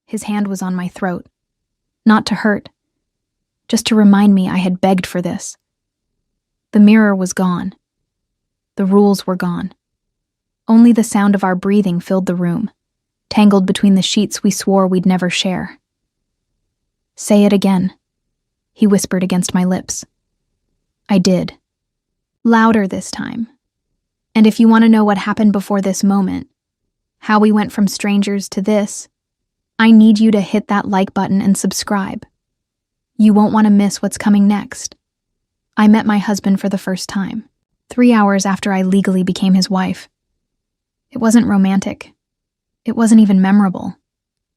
His hand was on my throat. Not to hurt, just to remind me I had begged for this. The mirror was gone. The rules were gone. Only the sound of our breathing filled the room, tangled between the sheets we swore we'd never share. "Say it again," he whispered against my lips. I did. Louder this time. And if you want to know what happened before this moment, how we went from strangers to this, I need you to hit that like button and subscribe. You won't want to miss what's coming next. I met my husband for the first time, 3 hours after I legally became his wife. It wasn't romantic. It wasn't even memorable,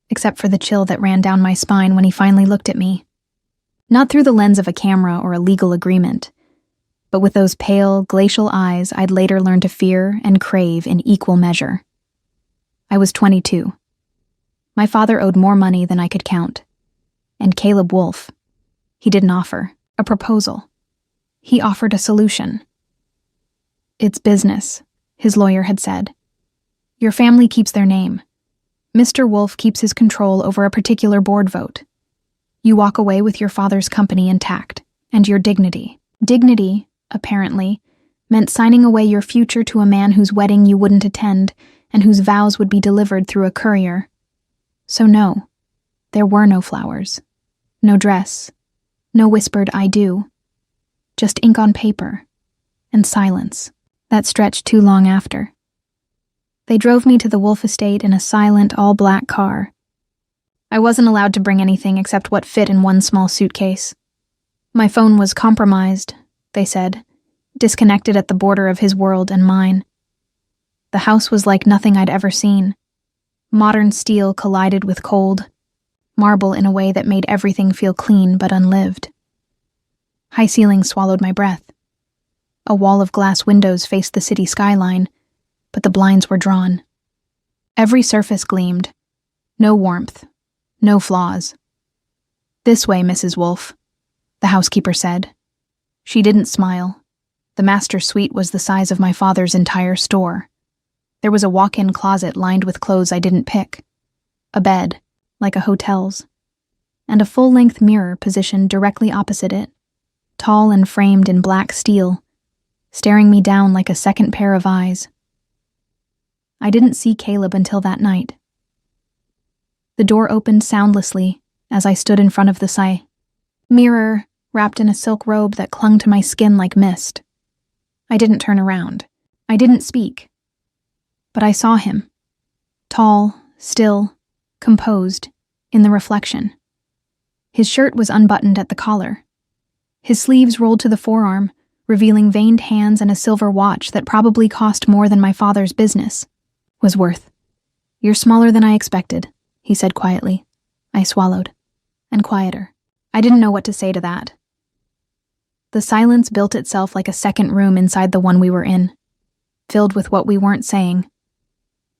except for the chill that ran down my spine when he finally looked at me. Not through the lens of a camera or a legal agreement, but with those pale, glacial eyes I'd later learn to fear and crave in equal measure. I was 22. My father owed more money than I could count. And Caleb Wolfe, he didn't offer a proposal. He offered a solution. "It's business," his lawyer had said. "Your family keeps their name. Mr. Wolfe keeps his control over a particular board vote. You walk away with your father's company intact, and your dignity. Dignity, apparently, meant signing away your future to a man whose wedding you wouldn't attend and whose vows would be delivered through a courier. So no, there were no flowers, no dress, no whispered "I do," just ink on paper and silence that stretched too long after. They drove me to the Wolfe estate in a silent, all-black car. I wasn't allowed to bring anything except what fit in one small suitcase. My phone was compromised, they said, disconnected at the border of his world and mine. The house was like nothing I'd ever seen. Modern steel collided with cold, marble in a way that made everything feel clean but unlived. High ceilings swallowed my breath. A wall of glass windows faced the city skyline, but the blinds were drawn. Every surface gleamed. No warmth, no flaws. "This way, Mrs. Wolfe," the housekeeper said. She didn't smile. The master suite was the size of my father's entire store. There was a walk-in closet lined with clothes I didn't pick, a bed, like a hotel's, and a full-length mirror positioned directly opposite it, tall and framed in black steel, staring me down like a second pair of eyes. I didn't see Caleb until that night. The door opened soundlessly as I stood in front of the mirror, wrapped in a silk robe that clung to my skin like mist. I didn't turn around. I didn't speak. But I saw him, tall, still, composed, in the reflection. His shirt was unbuttoned at the collar. His sleeves rolled to the forearm, revealing veined hands and a silver watch that probably cost more than my father's business was worth. "You're smaller than I expected," he said quietly. I swallowed. And quieter. I didn't know what to say to that. The silence built itself like a second room inside the one we were in, filled with what we weren't saying.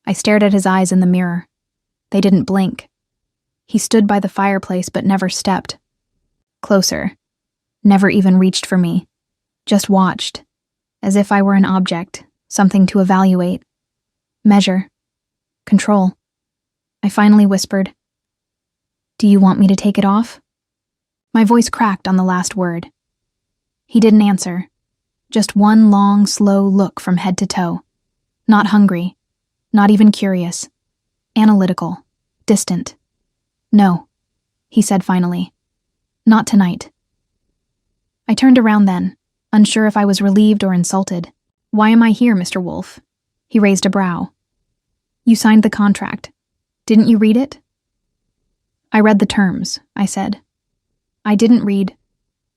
I stared at his eyes in the mirror. They didn't blink. He stood by the fireplace but never stepped. Closer. Never even reached for me. Just watched, as if I were an object, something to evaluate, measure, control. I finally whispered, "Do you want me to take it off?" My voice cracked on the last word. He didn't answer. Just one long, slow look from head to toe. Not hungry. Not even curious. Analytical. Distant. "No," he said finally. "Not tonight." I turned around then, unsure if I was relieved or insulted. "Why am I here, Mr. Wolfe?" He raised a brow. "You signed the contract. Didn't you read it?" "I read the terms," I said. "I didn't read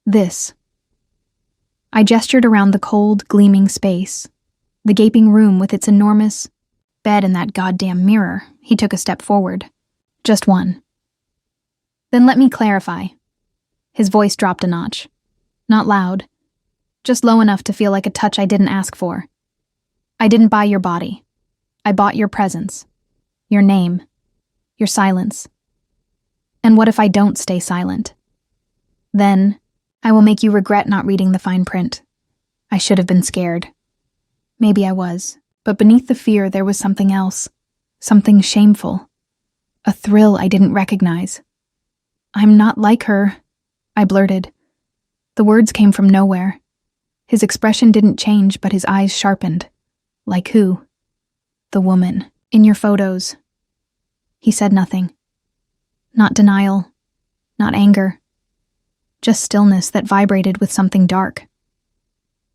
this." I gestured around the cold, gleaming space, the gaping room with its enormous bed and that goddamn mirror. He took a step forward. "Just one." "Then let me clarify." His voice dropped a notch. Not loud, just low enough to feel like a touch I didn't ask for. "I didn't buy your body. I bought your presence, your name, your silence. And what if I don't stay silent? Then I will make you regret not reading the fine print. I should have been scared. Maybe I was, but beneath the fear there was something else, something shameful. a thrill I didn't recognize. "I'm not like her," I blurted. The words came from nowhere. His expression didn't change, but his eyes sharpened. "Like who?" "The woman. In your photos." He said nothing. Not denial. Not anger. Just stillness that vibrated with something dark.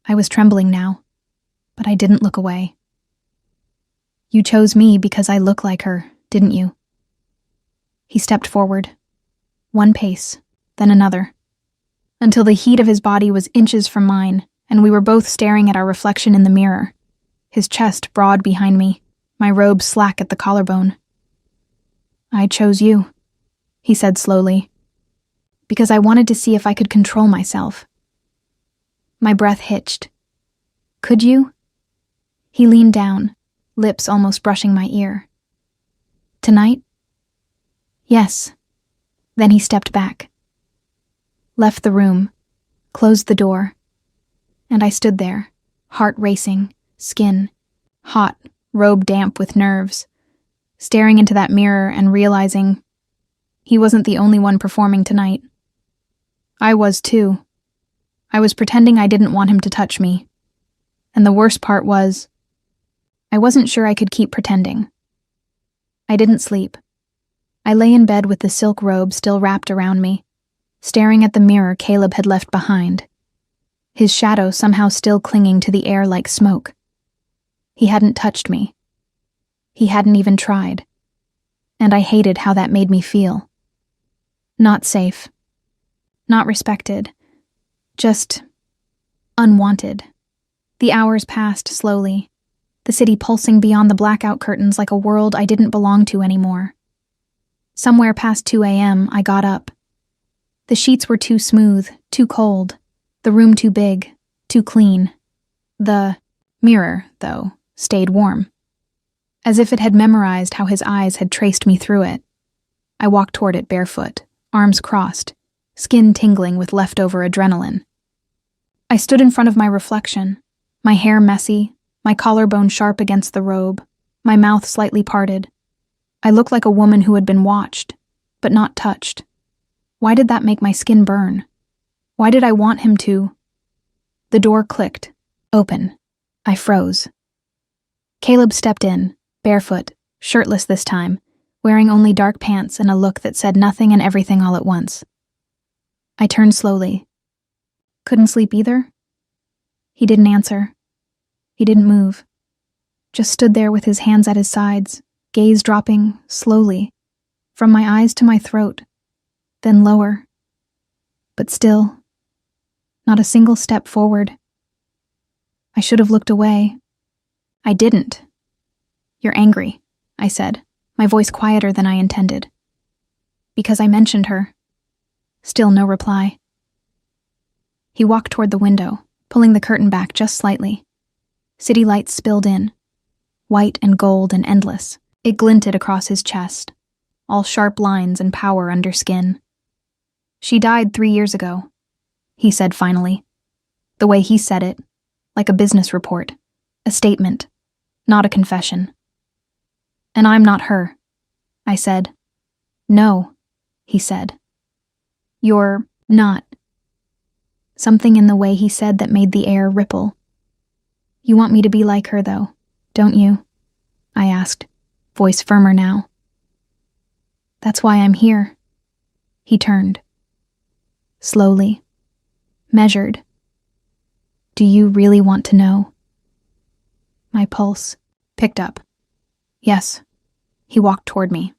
I was trembling now, but I didn't look away. "You chose me because I look like her, didn't you?" He stepped forward. One pace, then another, until the heat of his body was inches from mine, and we were both staring at our reflection in the mirror, his chest broad behind me, my robe slack at the collarbone. "I chose you," he said slowly, "because I wanted to see if I could control myself." My breath hitched. "Could you?" He leaned down, lips almost brushing my ear. "Tonight?" "Yes." Then he stepped back, left the room, closed the door, and I stood there, heart racing, skin hot, robe damp with nerves, staring into that mirror and realizing he wasn't the only one performing tonight. I was too. I was pretending I didn't want him to touch me. And the worst part was, I wasn't sure I could keep pretending. I didn't sleep. I lay in bed with the silk robe still wrapped around me, staring at the mirror Caleb had left behind, his shadow somehow still clinging to the air like smoke. He hadn't touched me. He hadn't even tried. And I hated how that made me feel. Not safe. Not respected. Just unwanted. The hours passed slowly, the city pulsing beyond the blackout curtains like a world I didn't belong to anymore. Somewhere past 2 a.m., I got up. The sheets were too smooth, too cold, the room too big, too clean. The mirror, though, stayed warm. As if it had memorized how his eyes had traced me through it. I walked toward it barefoot, arms crossed, skin tingling with leftover adrenaline. I stood in front of my reflection, my hair messy, my collarbone sharp against the robe, my mouth slightly parted. I looked like a woman who had been watched, but not touched. Why did that make my skin burn? Why did I want him to? The door clicked, open. I froze. Caleb stepped in, barefoot, shirtless this time, wearing only dark pants and a look that said nothing and everything all at once. I turned slowly. Couldn't sleep either? He didn't answer. He didn't move. Just stood there with his hands at his sides, gaze dropping, slowly, from my eyes to my throat, then lower. But still, not a single step forward. I should have looked away. I didn't. "You're angry," I said, my voice quieter than I intended. "Because I mentioned her." Still no reply. He walked toward the window, pulling the curtain back just slightly. City lights spilled in, white and gold and endless. It glinted across his chest, all sharp lines and power under skin. "She died 3 years ago," he said finally. The way he said it, like a business report, a statement, not a confession. "And I'm not her," I said. "No," he said. "You're not." Something in the way he said that made the air ripple. "You want me to be like her, though, don't you?" I asked, voice firmer now. "That's why I'm here." He turned. Slowly. Measured. "Do you really want to know?" My pulse picked up. "Yes." He walked toward me.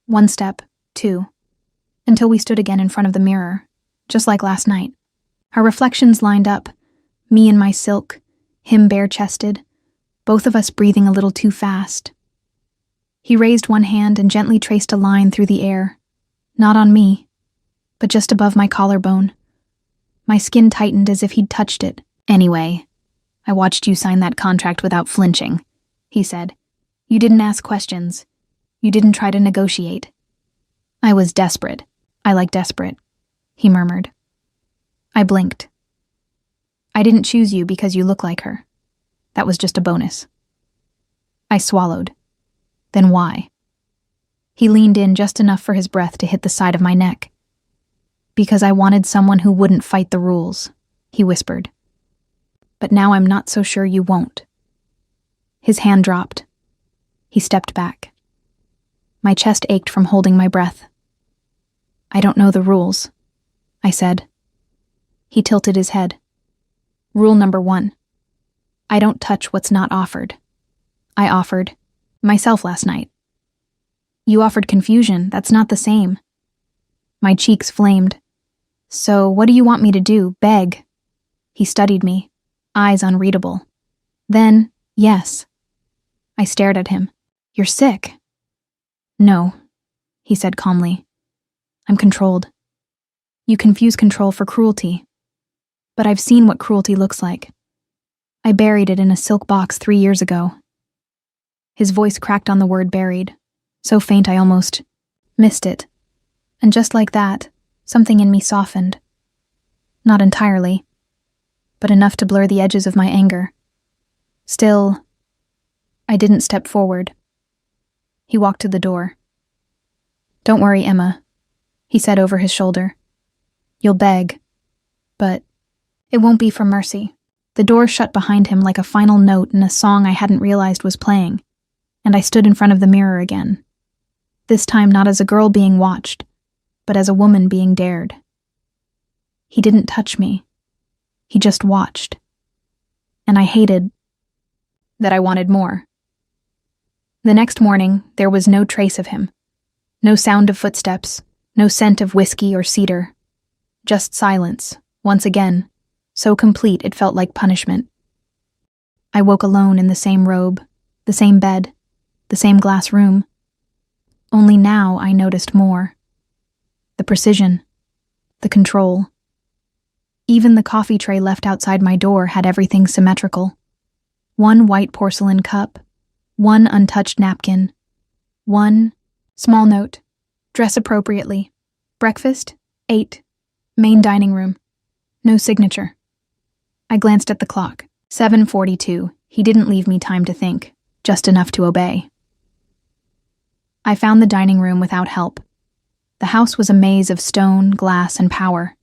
1 step, 2, until we stood again in front of the mirror, just like last night. Our reflections lined up, me in my silk, him bare-chested, both of us breathing a little too fast. He raised one hand and gently traced a line through the air, not on me, but just above my collarbone. My skin tightened as if he'd touched it. "Anyway, I watched you sign that contract without flinching," he said. "You didn't ask questions. You didn't try to negotiate." "I was desperate. I like desperate," he murmured. I blinked. "I didn't choose you because you look like her. That was just a bonus." I swallowed. "Then why?" He leaned in just enough for his breath to hit the side of my neck. "Because I wanted someone who wouldn't fight the rules," he whispered. "But now I'm not so sure you won't." His hand dropped. He stepped back. My chest ached from holding my breath. "I don't know the rules," I said. He tilted his head. "Rule number 1. I don't touch what's not offered. I offered myself last night. You offered confusion. That's not the same." My cheeks flamed. "So what do you want me to do? Beg?" He studied me, eyes unreadable. "Then, yes." I stared at him. "You're sick." "No," he said calmly. "I'm controlled." "You confuse control for cruelty. But I've seen what cruelty looks like. I buried it in a silk box 3 years ago." His voice cracked on the word buried, so faint I almost missed it. And just like that, something in me softened. Not entirely, but enough to blur the edges of my anger. Still, I didn't step forward. He walked to the door. "Don't worry, Emma," he said over his shoulder. "You'll beg, but it won't be for mercy." The door shut behind him like a final note in a song I hadn't realized was playing, and I stood in front of the mirror again. This time not as a girl being watched, but as a woman being dared. He didn't touch me. He just watched. And I hated that I wanted more. The next morning, there was no trace of him. No sound of footsteps, no scent of whiskey or cedar. Just silence, once again, so complete it felt like punishment. I woke alone in the same robe, the same bed, the same glass room. Only now I noticed more. The precision, the control. Even the coffee tray left outside my door had everything symmetrical. One white porcelain cup, one untouched napkin, one small note, dress appropriately, breakfast, 8, main dining room, no signature. I glanced at the clock, 7:42. He didn't leave me time to think, just enough to obey. I found the dining room without help. The house was a maze of stone, glass, and power,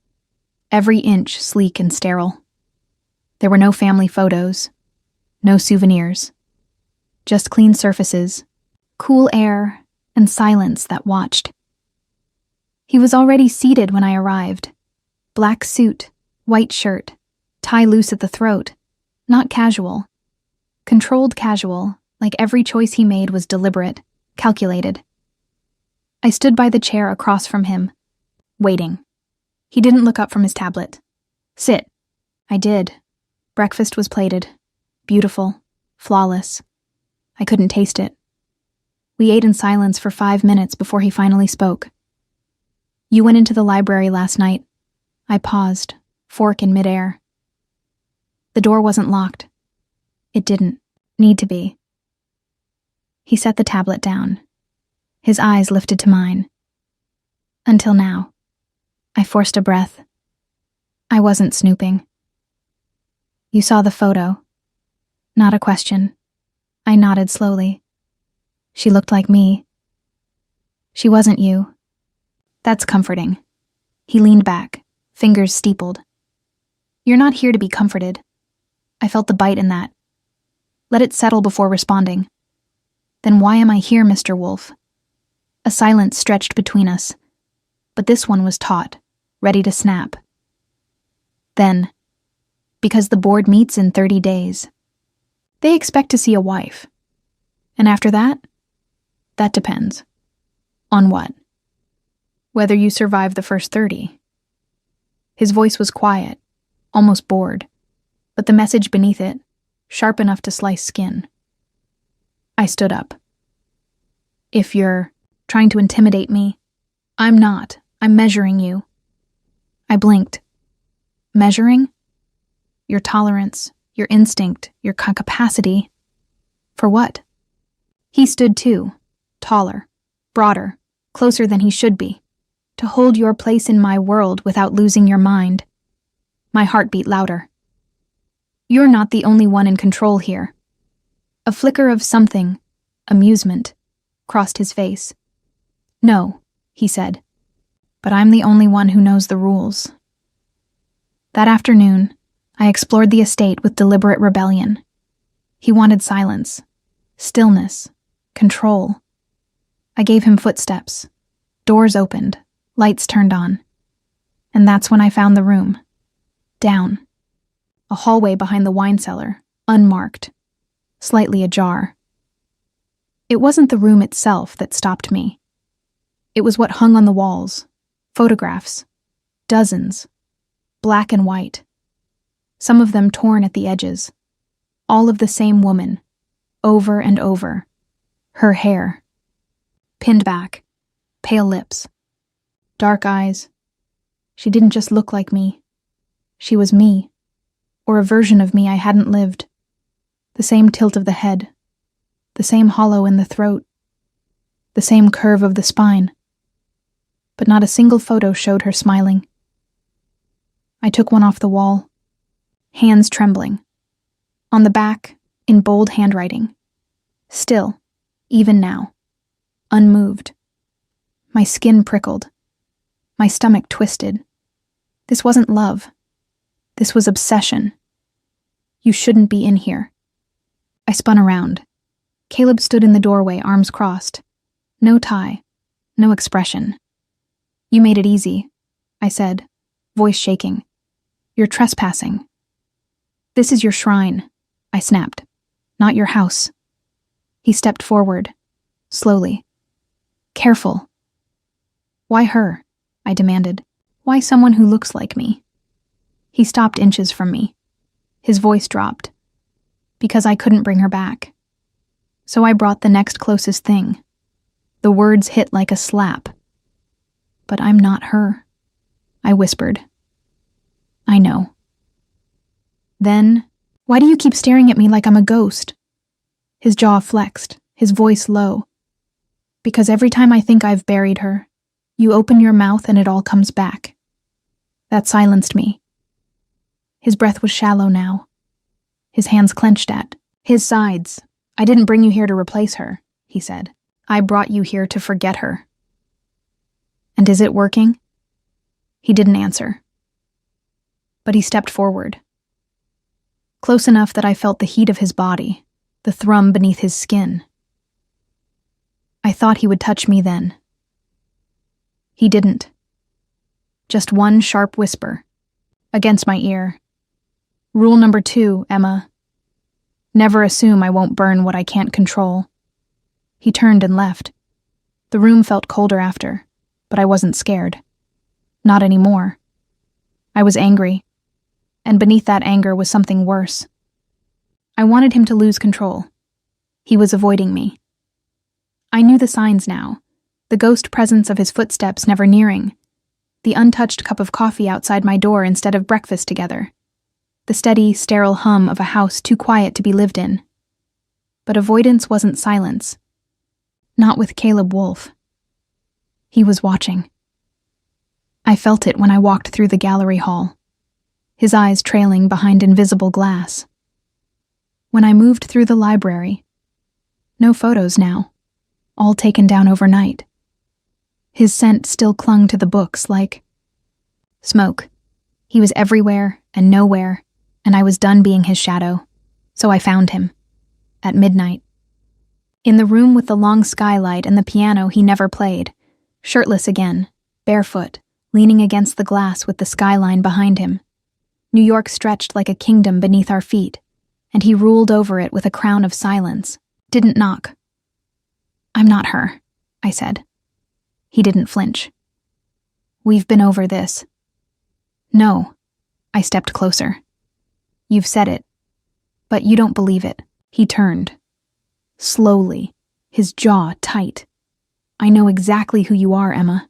every inch sleek and sterile. There were no family photos, no souvenirs, just clean surfaces, cool air, and silence that watched. He was already seated when I arrived. Black suit, white shirt, tie loose at the throat, not casual. Controlled casual, like every choice he made was deliberate, calculated. I stood by the chair across from him, waiting. He didn't look up from his tablet. "Sit." I did. Breakfast was plated. Beautiful, flawless. I couldn't taste it. We ate in silence for 5 minutes before he finally spoke. "You went into the library last night." I paused, fork in midair. The door wasn't locked. It didn't need to be. He set the tablet down. His eyes lifted to mine. Until now. I forced a breath. I wasn't snooping. "You saw the photo." Not a question. I nodded slowly. "She looked like me." "She wasn't you." "That's comforting." He leaned back, fingers steepled. "You're not here to be comforted." I felt the bite in that. Let it settle before responding. "Then why am I here, Mr. Wolf?" A silence stretched between us, but this one was taut, ready to snap. Then, because the board meets in 30 days. They expect to see a wife. And after that? That depends. On what? Whether you survive the first 30. His voice was quiet, almost bored, but the message beneath it, sharp enough to slice skin. I stood up. "If you're trying to intimidate me, I'm not. I'm measuring you." I blinked. "Measuring?" "Your tolerance, your instinct, your capacity." "For what?" He stood too, taller, broader, closer than he should be, to hold your place in my world without losing your mind. My heart beat louder. "You're not the only one in control here." A flicker of something, amusement, crossed his face. No, he said, but I'm the only one who knows the rules. That afternoon, I explored the estate with deliberate rebellion. He wanted silence, stillness, control. I gave him footsteps. Doors opened, lights turned on. And that's when I found the room. Down. A hallway behind the wine cellar, unmarked, slightly ajar. It wasn't the room itself that stopped me. It was what hung on the walls. Photographs. Dozens. Black and white. Some of them torn at the edges. All of the same woman. Over and over. Her hair. Pinned back. Pale lips. Dark eyes. She didn't just look like me. She was me. Or a version of me I hadn't lived. The same tilt of the head. The same hollow in the throat. The same curve of the spine. But not a single photo showed her smiling. I took one off the wall. Hands trembling. On the back, in bold handwriting. Still, even now. Unmoved. My skin prickled. My stomach twisted. This wasn't love. This was obsession. You shouldn't be in here. I spun around. Caleb stood in the doorway, arms crossed. No tie. No expression. You made it easy, I said, voice shaking. You're trespassing. This is your shrine, I snapped. Not your house. He stepped forward, slowly. Careful. Why her? I demanded. Why someone who looks like me? He stopped inches from me. His voice dropped. Because I couldn't bring her back. So I brought the next closest thing. The words hit like a slap. But I'm not her, I whispered. I know. Then, why do you keep staring at me like I'm a ghost? His jaw flexed, his voice low. Because every time I think I've buried her, you open your mouth and it all comes back. That silenced me. His breath was shallow now. His hands clenched at his sides. I didn't bring you here to replace her, he said. I brought you here to forget her. And is it working? He didn't answer. But he stepped forward. Close enough that I felt the heat of his body, the thrum beneath his skin. I thought he would touch me then. He didn't. Just one sharp whisper, against my ear. Rule number 2, Emma. Never assume I won't burn what I can't control. He turned and left. The room felt colder after, but I wasn't scared. Not anymore. I was angry, and beneath that anger was something worse. I wanted him to lose control. He was avoiding me. I knew the signs now. The ghost presence of his footsteps never nearing. The untouched cup of coffee outside my door instead of breakfast together. The steady, sterile hum of a house too quiet to be lived in. But avoidance wasn't silence. Not with Caleb Wolfe. He was watching. I felt it when I walked through the gallery hall, his eyes trailing behind invisible glass. When I moved through the library, no photos now, all taken down overnight. His scent still clung to the books like smoke. He was everywhere and nowhere, and I was done being his shadow, so I found him. At midnight. In the room with the long skylight and the piano he never played, shirtless again, barefoot, leaning against the glass with the skyline behind him. New York stretched like a kingdom beneath our feet, and he ruled over it with a crown of silence. Didn't knock. I'm not her, I said. He didn't flinch. We've been over this. No. I stepped closer. You've said it. But you don't believe it. He turned. Slowly, his jaw tight. I know exactly who you are, Emma.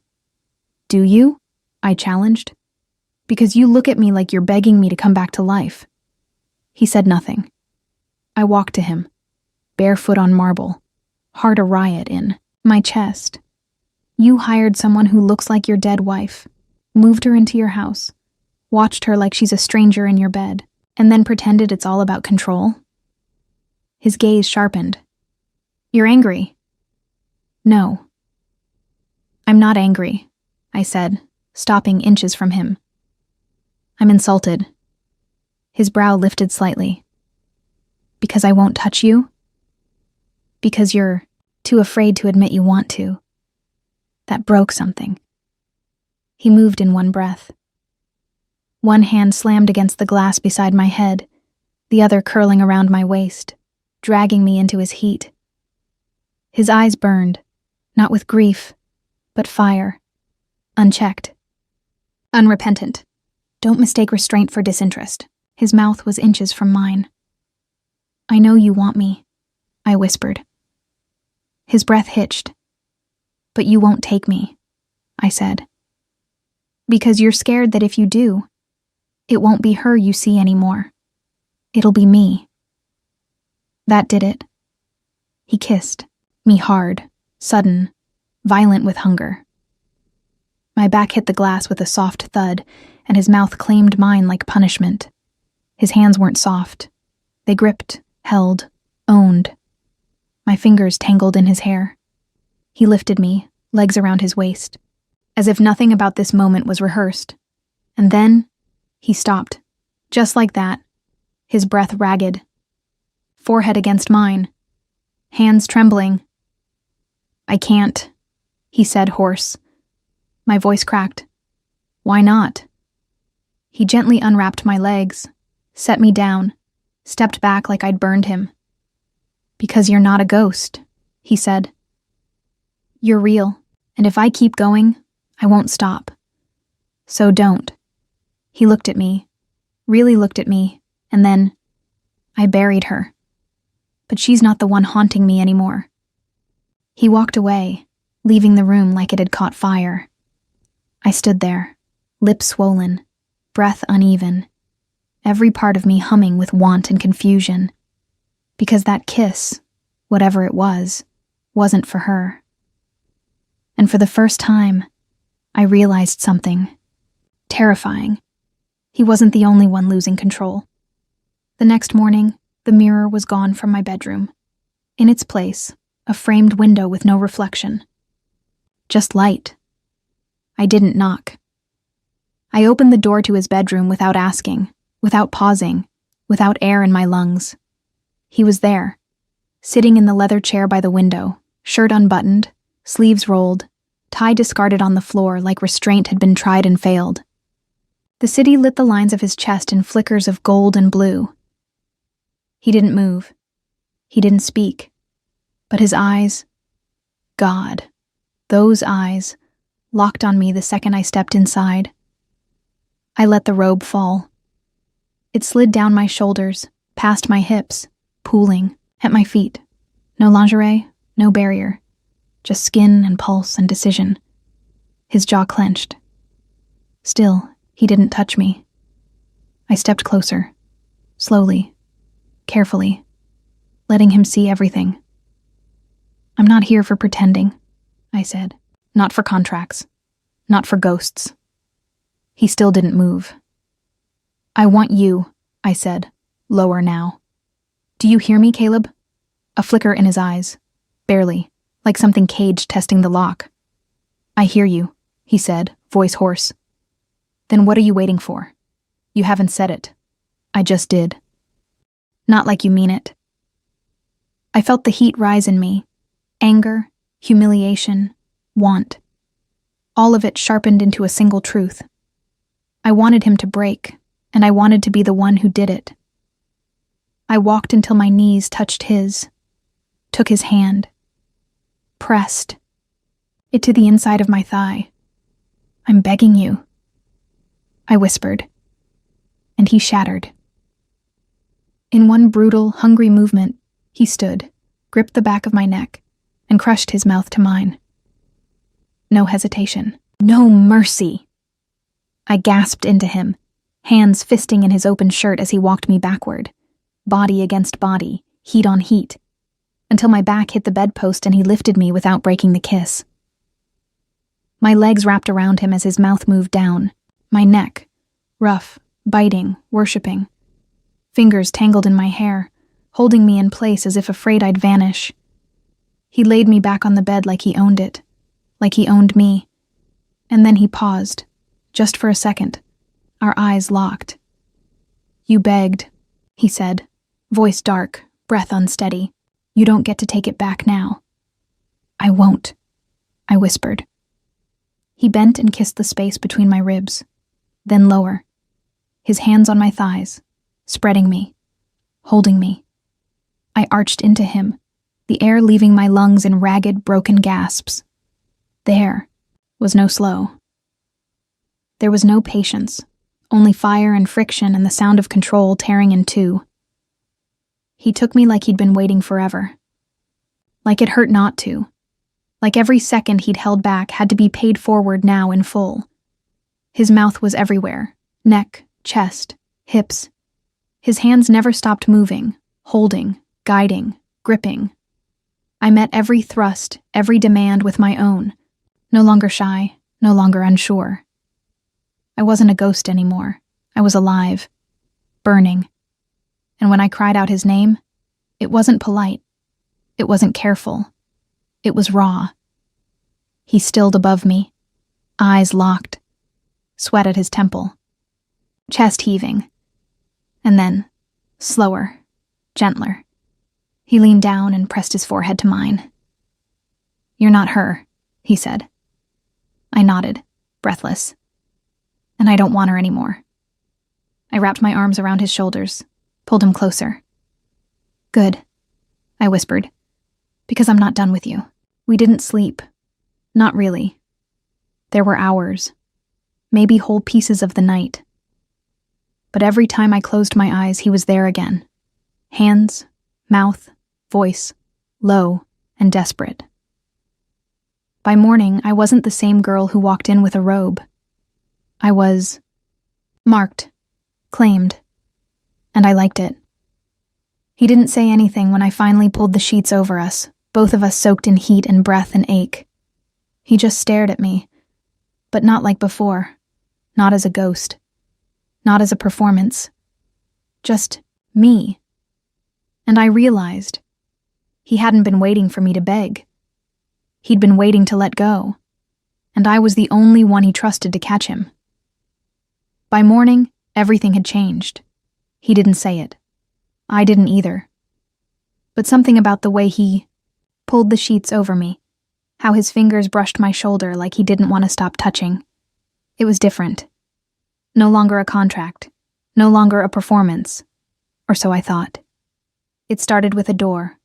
Do you? I challenged. Because you look at me like you're begging me to come back to life. He said nothing. I walked to him, barefoot on marble, heart a riot in my chest. You hired someone who looks like your dead wife, moved her into your house, watched her like she's a stranger in your bed, and then pretended it's all about control? His gaze sharpened. You're angry? No. I'm not angry, I said, stopping inches from him. I'm insulted. His brow lifted slightly. Because I won't touch you? Because you're too afraid to admit you want to. That broke something. He moved in one breath. One hand slammed against the glass beside my head, the other curling around my waist, dragging me into his heat. His eyes burned, not with grief, but fire, unchecked, unrepentant. Don't mistake restraint for disinterest. His mouth was inches from mine. I know you want me, I whispered. His breath hitched. But you won't take me, I said. Because you're scared that if you do, it won't be her you see anymore. It'll be me. That did it. He kissed me hard, sudden, violent with hunger. My back hit the glass with a soft thud, and his mouth claimed mine like punishment. His hands weren't soft. They gripped, held, owned. My fingers tangled in his hair. He lifted me, legs around his waist, as if nothing about this moment was rehearsed. And then, he stopped. Just like that, his breath ragged. Forehead against mine. Hands trembling. I can't, he said hoarse. My voice cracked. Why not? He gently unwrapped my legs, set me down, stepped back like I'd burned him. Because you're not a ghost, he said. You're real, and if I keep going, I won't stop. So don't. He looked at me, really looked at me, and then, I buried her. But she's not the one haunting me anymore. He walked away, leaving the room like it had caught fire. I stood there, lips swollen, breath uneven, every part of me humming with want and confusion. Because that kiss, whatever it was, wasn't for her. And for the first time, I realized something terrifying. He wasn't the only one losing control. The next morning, the mirror was gone from my bedroom. In its place, a framed window with no reflection. Just light. I didn't knock. I opened the door to his bedroom without asking, without pausing, without air in my lungs. He was there, sitting in the leather chair by the window, shirt unbuttoned, sleeves rolled, tie discarded on the floor like restraint had been tried and failed. The city lit the lines of his chest in flickers of gold and blue. He didn't move. He didn't speak. But his eyes, God, those eyes, locked on me the second I stepped inside. I let the robe fall. It slid down my shoulders, past my hips, pooling, at my feet. No lingerie, no barrier. Just skin and pulse and decision. His jaw clenched. Still, he didn't touch me. I stepped closer, slowly, carefully, letting him see everything. I'm not here for pretending, I said. Not for contracts. Not for ghosts. He still didn't move. I want you, I said, lower now. Do you hear me, Caleb? A flicker in his eyes. Barely, like something caged testing the lock. I hear you, he said, voice hoarse. Then what are you waiting for? You haven't said it. I just did. Not like you mean it. I felt the heat rise in me. Anger, humiliation, want. All of it sharpened into a single truth. I wanted him to break, and I wanted to be the one who did it. I walked until my knees touched his, took his hand, pressed it to the inside of my thigh. I'm begging you, I whispered, and he shattered. In one brutal, hungry movement, he stood, gripped the back of my neck, and crushed his mouth to mine. No hesitation, no mercy. I gasped into him, hands fisting in his open shirt as he walked me backward, body against body, heat on heat, until my back hit the bedpost and he lifted me without breaking the kiss. My legs wrapped around him as his mouth moved down, my neck, rough, biting, worshipping. Fingers tangled in my hair, holding me in place as if afraid I'd vanish. He laid me back on the bed like he owned it, like he owned me. And then he paused, just for a second. Our eyes locked. "You begged," he said, voice dark, breath unsteady. "You don't get to take it back now." "I won't," I whispered. He bent and kissed the space between my ribs, then lower, his hands on my thighs, spreading me, holding me. I arched into him, the air leaving my lungs in ragged, broken gasps. There was no slow. There was no patience, only fire and friction and the sound of control tearing in two. He took me like he'd been waiting forever. Like it hurt not to. Like every second he'd held back had to be paid forward now in full. His mouth was everywhere, neck, chest, hips. His hands never stopped moving, holding, guiding, gripping. I met every thrust, every demand with my own, no longer shy, no longer unsure. I wasn't a ghost anymore. I was alive, burning. And when I cried out his name, it wasn't polite. It wasn't careful. It was raw. He stilled above me, eyes locked, sweat at his temple, chest heaving. And then, slower, gentler, he leaned down and pressed his forehead to mine. "You're not her," he said. I nodded, breathless. "And I don't want her anymore." I wrapped my arms around his shoulders, pulled him closer. "Good," I whispered, "because I'm not done with you." We didn't sleep. Not really. There were hours, maybe whole pieces of the night. But every time I closed my eyes, he was there again. Hands, mouth, voice, low and desperate. By morning, I wasn't the same girl who walked in with a robe. I was marked, claimed, and I liked it. He didn't say anything when I finally pulled the sheets over us, both of us soaked in heat and breath and ache. He just stared at me, but not like before, not as a ghost, not as a performance, just me. And I realized he hadn't been waiting for me to beg. He'd been waiting to let go, and I was the only one he trusted to catch him. By morning, everything had changed. He didn't say it. I didn't either. But something about the way he pulled the sheets over me, how his fingers brushed my shoulder like he didn't want to stop touching. It was different. No longer a contract. No longer a performance. Or so I thought. It started with a door.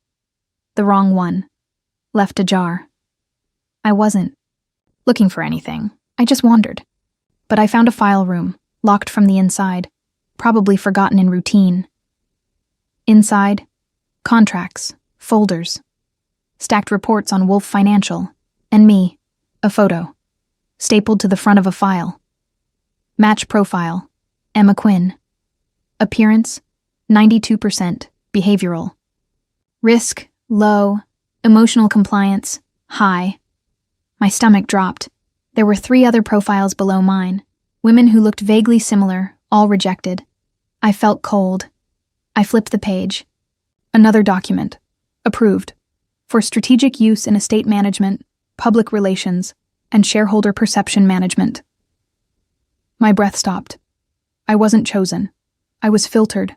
The wrong one. Left ajar. I wasn't looking for anything. I just wandered. But I found a file room, locked from the inside, probably forgotten in routine. Inside, contracts, folders, stacked reports on Wolf Financial, and me, a photo, stapled to the front of a file. Match profile, Emma Quinn. Appearance, 92%, behavioral. Risk, low. Emotional compliance, high. My stomach dropped. There were 3 other profiles below mine, women who looked vaguely similar, all rejected. I felt cold. I flipped the page. Another document. Approved. For strategic use in estate management, public relations, and shareholder perception management. My breath stopped. I wasn't chosen. I was filtered.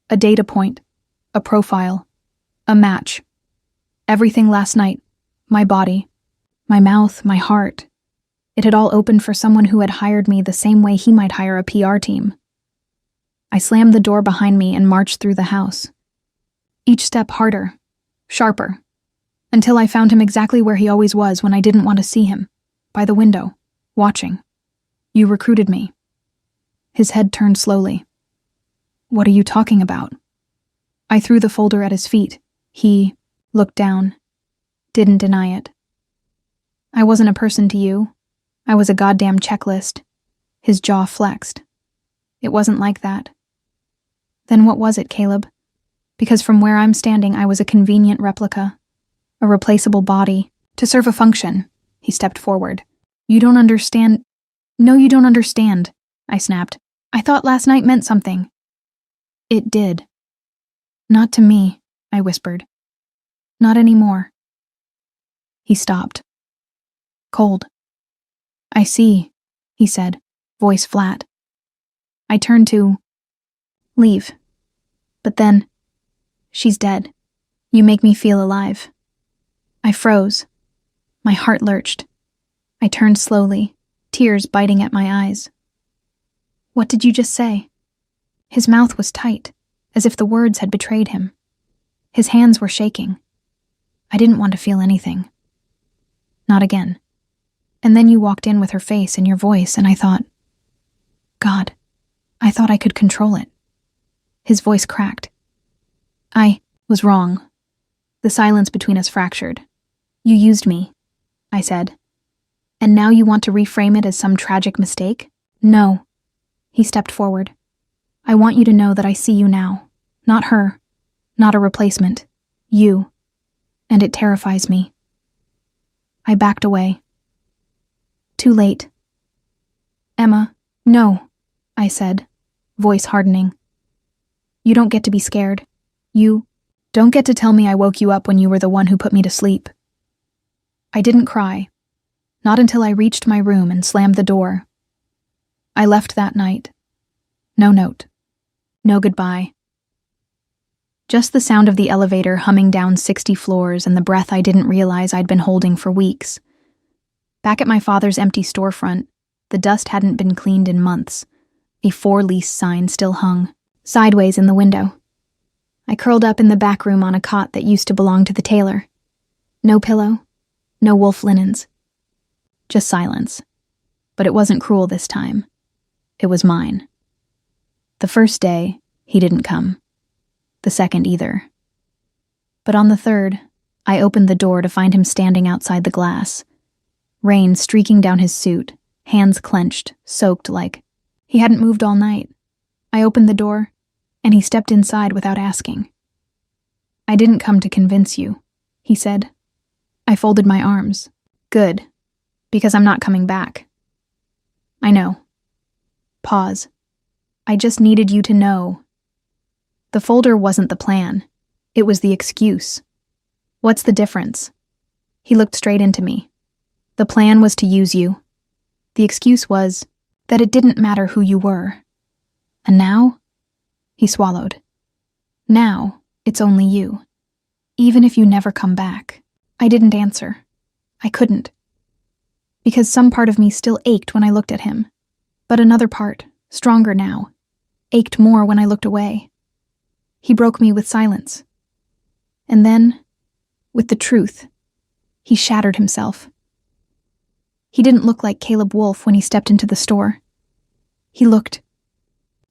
A data point. A profile. A match. Everything last night. My body. My mouth. My heart. It had all opened for someone who had hired me the same way he might hire a PR team. I slammed the door behind me and marched through the house. Each step harder, sharper, until I found him exactly where he always was when I didn't want to see him, by the window, watching. "You recruited me." His head turned slowly. "What are you talking about?" I threw the folder at his feet. He looked down, didn't deny it. "I wasn't a person to you. I was a goddamn checklist." His jaw flexed. "It wasn't like that." "Then what was it, Caleb? Because from where I'm standing, I was a convenient replica, a replaceable body, to serve a function." He stepped forward. "You don't understand." "No, you don't understand," I snapped. "I thought last night meant something." "It did." "Not to me," I whispered. "Not anymore." He stopped. Cold. I see, he said, voice flat. I turned to leave. But then, she's dead. You make me feel alive. I froze. My heart lurched. I turned slowly, tears biting at my eyes. What did you just say? His mouth was tight, as if the words had betrayed him. His hands were shaking. I didn't want to feel anything. Not again. And then you walked in with her face and your voice, and I thought, God, I thought I could control it. His voice cracked. I was wrong. The silence between us fractured. You used me, I said. And now you want to reframe it as some tragic mistake? No. He stepped forward. I want you to know that I see you now. Not her. Not a replacement. You. And it terrifies me. I backed away. Too late. Emma, no, I said, voice hardening. You don't get to be scared. You don't get to tell me I woke you up when you were the one who put me to sleep. I didn't cry. Not until I reached my room and slammed the door. I left that night. No note. No goodbye. Just the sound of the elevator humming down 60 floors and the breath I didn't realize I'd been holding for weeks. Back at my father's empty storefront, the dust hadn't been cleaned in months. A for-lease sign still hung, sideways in the window. I curled up in the back room on a cot that used to belong to the tailor. No pillow, no wolf linens. Just silence. But it wasn't cruel this time. It was mine. The first day, he didn't come. The second either. But on the third, I opened the door to find him standing outside the glass. Rain streaking down his suit, hands clenched, soaked like he hadn't moved all night. I opened the door, and he stepped inside without asking. I didn't come to convince you, he said. I folded my arms. Good, because I'm not coming back. I know. Pause. I just needed you to know. The folder wasn't the plan. It was the excuse. What's the difference? He looked straight into me. The plan was to use you. The excuse was that it didn't matter who you were. And now? He swallowed. Now, it's only you. Even if you never come back. I didn't answer. I couldn't. Because some part of me still ached when I looked at him. But another part, stronger now, ached more when I looked away. He broke me with silence. And then, with the truth, he shattered himself. He didn't look like Caleb Wolfe when he stepped into the store. He looked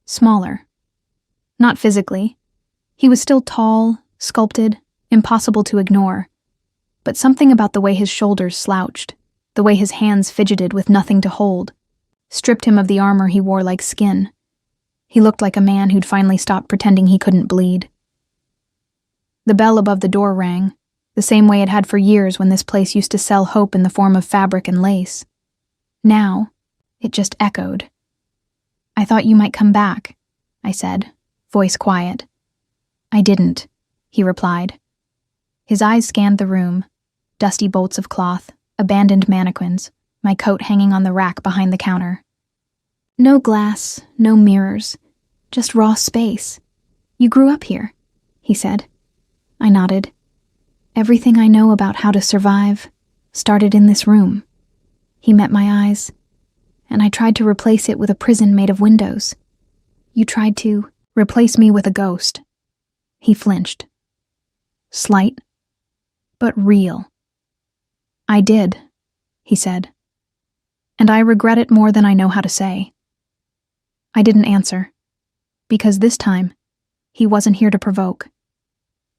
smaller. Not physically. He was still tall, sculpted, impossible to ignore. But something about the way his shoulders slouched, the way his hands fidgeted with nothing to hold, stripped him of the armor he wore like skin. He looked like a man who'd finally stopped pretending he couldn't bleed. The bell above the door rang, the same way it had for years when this place used to sell hope in the form of fabric and lace. Now, it just echoed. I thought you might come back, I said, voice quiet. I didn't, he replied. His eyes scanned the room, dusty bolts of cloth, abandoned mannequins, my coat hanging on the rack behind the counter. No glass, no mirrors, just raw space. You grew up here, he said. I nodded. Everything I know about how to survive started in this room. He met my eyes, and I tried to replace it with a prison made of windows. You tried to replace me with a ghost. He flinched. Slight, but real. I did, he said. And I regret it more than I know how to say. I didn't answer, because this time, he wasn't here to provoke.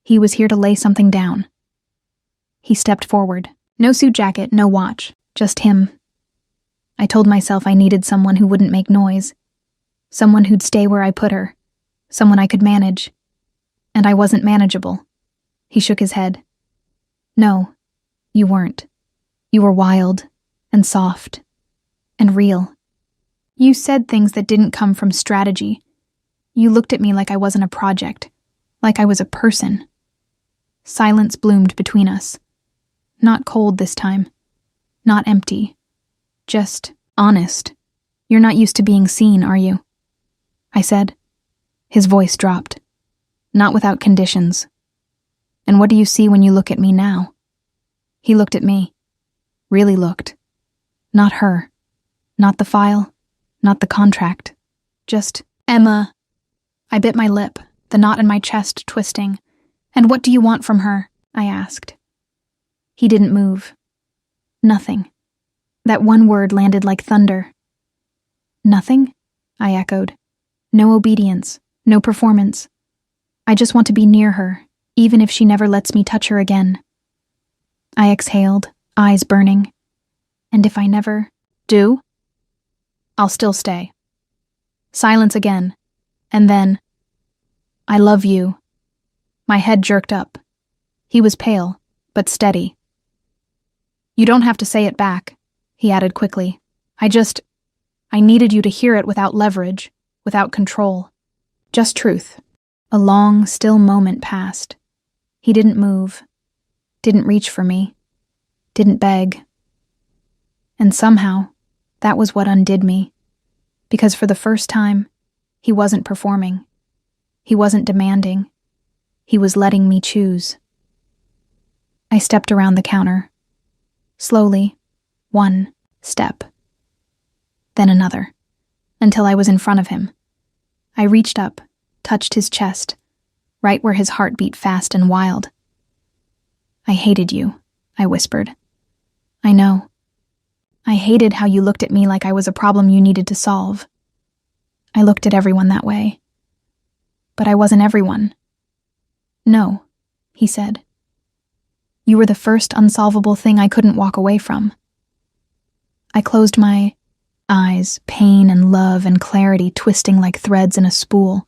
He was here to lay something down. He stepped forward. No suit jacket, no watch, just him. I told myself I needed someone who wouldn't make noise, someone who'd stay where I put her, someone I could manage. And I wasn't manageable. He shook his head. No, you weren't. You were wild, and soft, and real. You said things that didn't come from strategy. You looked at me like I wasn't a project, like I was a person. Silence bloomed between us. Not cold this time. Not empty. Just honest. You're not used to being seen, are you? I said. His voice dropped. Not without conditions. And what do you see when you look at me now? He looked at me. Really looked. Not her. Not the file. Not the contract. Just, Emma. I bit my lip, the knot in my chest twisting. And what do you want from her? I asked. He didn't move. Nothing. That one word landed like thunder. Nothing? I echoed. No obedience. No performance. I just want to be near her, even if she never lets me touch her again. I exhaled, eyes burning. And if I never do, I'll still stay. Silence again. And then, I love you. My head jerked up. He was pale, but steady. You don't have to say it back, he added quickly. I needed you to hear it without leverage, without control. Just truth. A long, still moment passed. He didn't move, didn't reach for me, didn't beg. And somehow, that was what undid me. Because for the first time, he wasn't performing. He wasn't demanding. He was letting me choose. I stepped around the counter. Slowly, one step. Then another, until I was in front of him. I reached up, touched his chest, right where his heart beat fast and wild. I hated you, I whispered. I know. I hated how you looked at me like I was a problem you needed to solve. I looked at everyone that way. But I wasn't everyone. No, he said. You were the first unsolvable thing I couldn't walk away from. I closed my eyes, pain and love and clarity twisting like threads in a spool.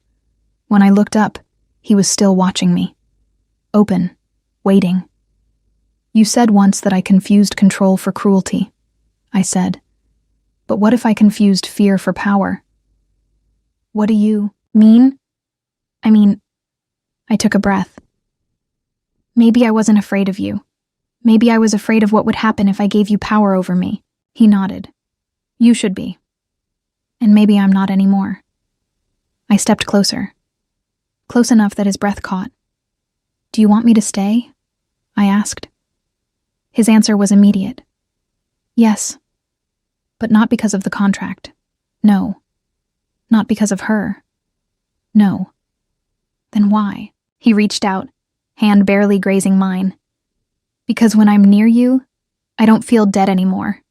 When I looked up, he was still watching me. Open, waiting. You said once that I confused control for cruelty, I said. But what if I confused fear for power? What do you mean? I took a breath. Maybe I wasn't afraid of you. Maybe I was afraid of what would happen if I gave you power over me. He nodded. You should be. And maybe I'm not anymore. I stepped closer. Close enough that his breath caught. Do you want me to stay? I asked. His answer was immediate. Yes. But not because of the contract. No. Not because of her. No. Then why? He reached out, hand barely grazing mine. Because when I'm near you, I don't feel dead anymore.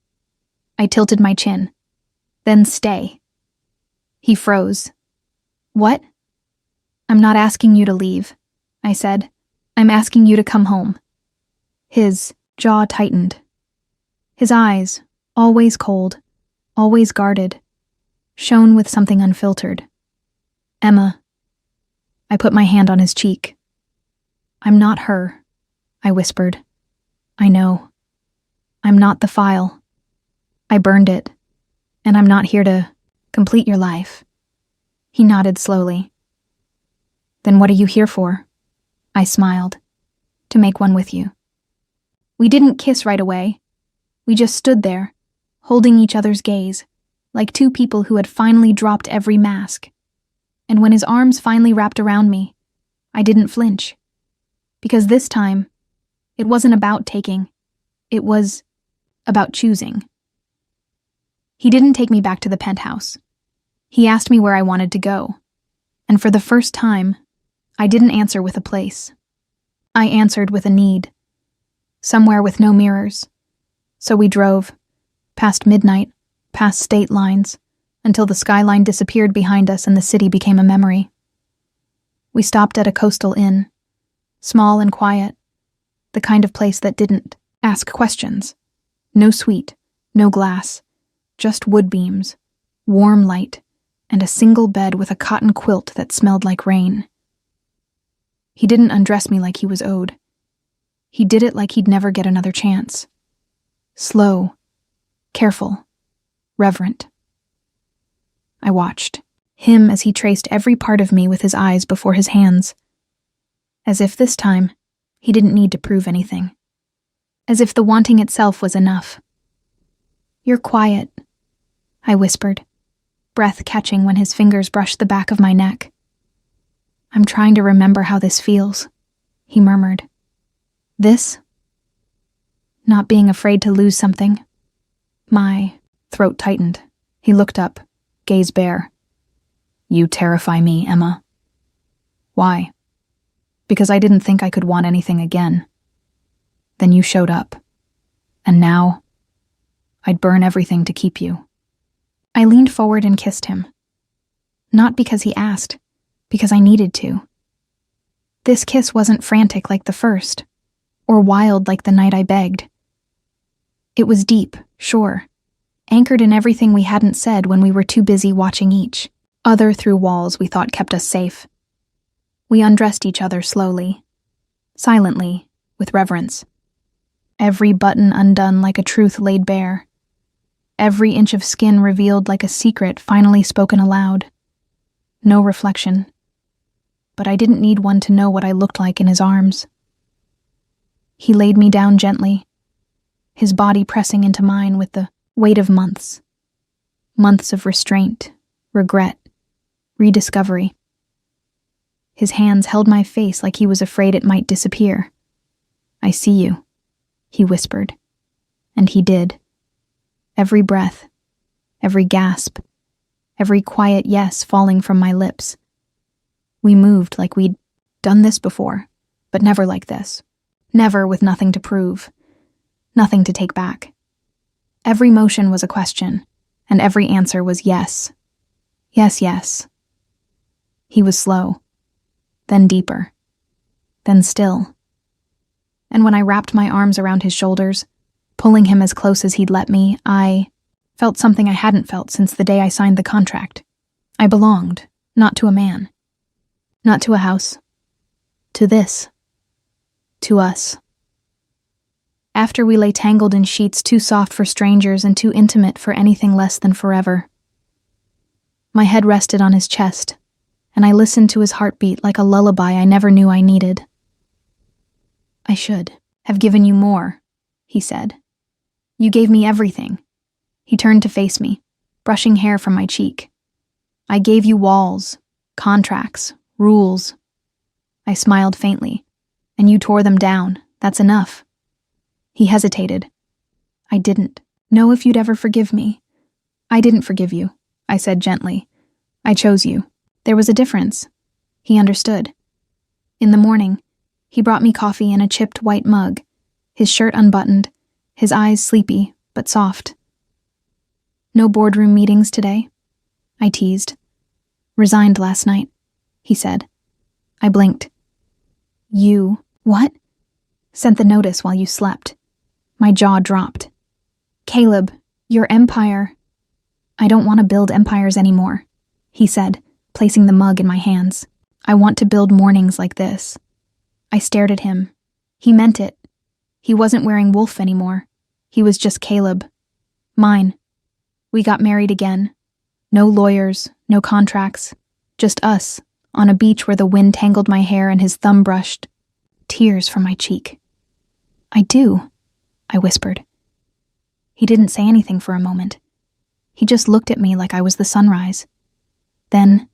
I tilted my chin. Then stay. He froze. What? I'm not asking you to leave, I said. I'm asking you to come home. His jaw tightened. His eyes, always cold, always guarded, shone with something unfiltered. Emma. I put my hand on his cheek. I'm not her, I whispered. I know. I'm not the file. I burned it, and I'm not here to complete your life. He nodded slowly. Then what are you here for? I smiled. To make one with you. We didn't kiss right away. We just stood there, holding each other's gaze, like two people who had finally dropped every mask. And when his arms finally wrapped around me, I didn't flinch. Because this time, it wasn't about taking. It was about choosing. He didn't take me back to the penthouse. He asked me where I wanted to go. And for the first time, I didn't answer with a place. I answered with a need. Somewhere with no mirrors. So we drove, past midnight, past state lines, until the skyline disappeared behind us and the city became a memory. We stopped at a coastal inn, small and quiet, the kind of place that didn't ask questions. No suite, no glass, just wood beams, warm light, and a single bed with a cotton quilt that smelled like rain. He didn't undress me like he was owed. He did it like he'd never get another chance. Slow, careful, reverent. I watched him as he traced every part of me with his eyes before his hands. As if this time, he didn't need to prove anything. As if the wanting itself was enough. You're quiet, I whispered, breath catching when his fingers brushed the back of my neck. I'm trying to remember how this feels, he murmured. This? Not being afraid to lose something. My throat tightened. He looked up, gaze bare. You terrify me, Emma. Why? Because I didn't think I could want anything again. Then you showed up. And now, I'd burn everything to keep you. I leaned forward and kissed him. Not because he asked, because I needed to. This kiss wasn't frantic like the first, or wild like the night I begged. It was deep, sure, anchored in everything we hadn't said when we were too busy watching each other through walls we thought kept us safe. We undressed each other slowly, silently, with reverence. Every button undone like a truth laid bare. Every inch of skin revealed like a secret finally spoken aloud. No reflection. But I didn't need one to know what I looked like in his arms. He laid me down gently, his body pressing into mine with the weight of months. Months of restraint, regret, rediscovery. His hands held my face like he was afraid it might disappear. I see you, he whispered. And he did. Every breath, every gasp, every quiet yes falling from my lips. We moved like we'd done this before, but never like this. Never with nothing to prove, nothing to take back. Every motion was a question, and every answer was yes. Yes, yes. He was slow, then deeper, then still. And when I wrapped my arms around his shoulders, pulling him as close as he'd let me, I felt something I hadn't felt since the day I signed the contract. I belonged, not to a man, not to a house, to this, to us. After we lay tangled in sheets too soft for strangers and too intimate for anything less than forever. My head rested on his chest, and I listened to his heartbeat like a lullaby I never knew I needed. I should have given you more, he said. You gave me everything. He turned to face me, brushing hair from my cheek. I gave you walls, contracts, rules. I smiled faintly, and you tore them down. That's enough. He hesitated. I didn't know if you'd ever forgive me. I didn't forgive you, I said gently. I chose you. There was a difference. He understood. In the morning, he brought me coffee in a chipped white mug, his shirt unbuttoned, his eyes sleepy but soft. No boardroom meetings today? I teased. Resigned last night, he said. I blinked. You, what? Sent the notice while you slept. My jaw dropped. Caleb, your empire. I don't want to build empires anymore, he said, placing the mug in my hands. I want to build mornings like this. I stared at him. He meant it. He wasn't wearing wolf anymore. He was just Caleb. Mine. We got married again. No lawyers, no contracts. Just us, on a beach where the wind tangled my hair and his thumb brushed tears from my cheek. I do, I whispered. He didn't say anything for a moment. He just looked at me like I was the sunrise. Then,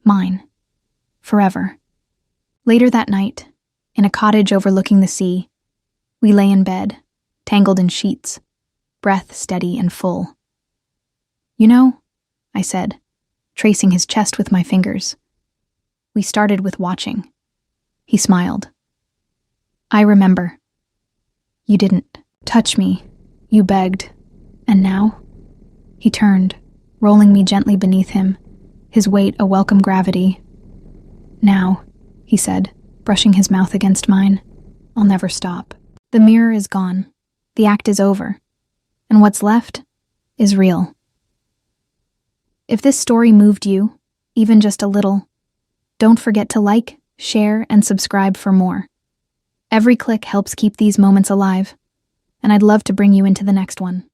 mine. Forever. Later that night, in a cottage overlooking the sea, we lay in bed, tangled in sheets, breath steady and full. You know, I said, tracing his chest with my fingers. We started with watching. He smiled. I remember. You didn't touch me. You begged. And now? He turned, rolling me gently beneath him, his weight a welcome gravity. Now, he said, brushing his mouth against mine, I'll never stop. The mirror is gone. The act is over. And what's left is real. If this story moved you, even just a little, don't forget to like, share, and subscribe for more. Every click helps keep these moments alive, and I'd love to bring you into the next one.